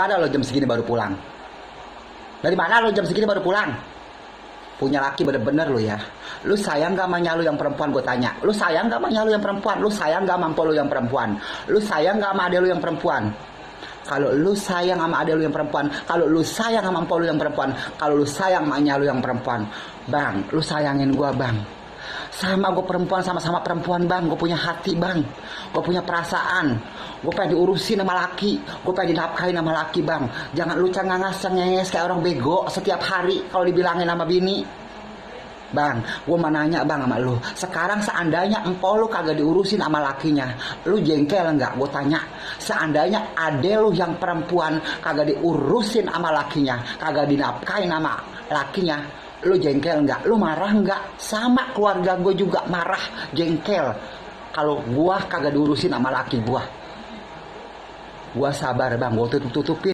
Mana lo jam segini baru pulang? Dari mana lo jam segini baru pulang? Punya laki bener-bener lo ya. Lu sayang gak sama lu yang perempuan, gue tanya. Lu sayang gak sama lu yang perempuan? Lu sayang gak sama empo lu yang perempuan? Lu sayang gak sama ade lu yang perempuan? Kalau lu sayang sama ade lu yang perempuan, kalau lu sayang sama empo lu yang perempuan, kalau lu sayang sama lu yang perempuan, bang, lu sayangin gue bang. Sama gue perempuan, sama-sama perempuan bang. Gue punya hati bang, gue punya perasaan. Gue pengen diurusin sama laki, gue pengen dinafkahin sama laki bang. Jangan lu cengenges kayak orang bego setiap hari kalau dibilangin sama bini. Bang, gue mau nanya bang sama lu. Sekarang seandainya empok lu kagak diurusin sama lakinya, lu jengkel nggak? Gue tanya. Seandainya ade lu yang perempuan kagak diurusin sama lakinya, kagak dinafkahin sama lakinya, lu jengkel nggak? Lu marah nggak? Sama keluarga gue juga marah, jengkel. Kalau gue kagak diurusin sama laki gue sabar bang, gue tutupin.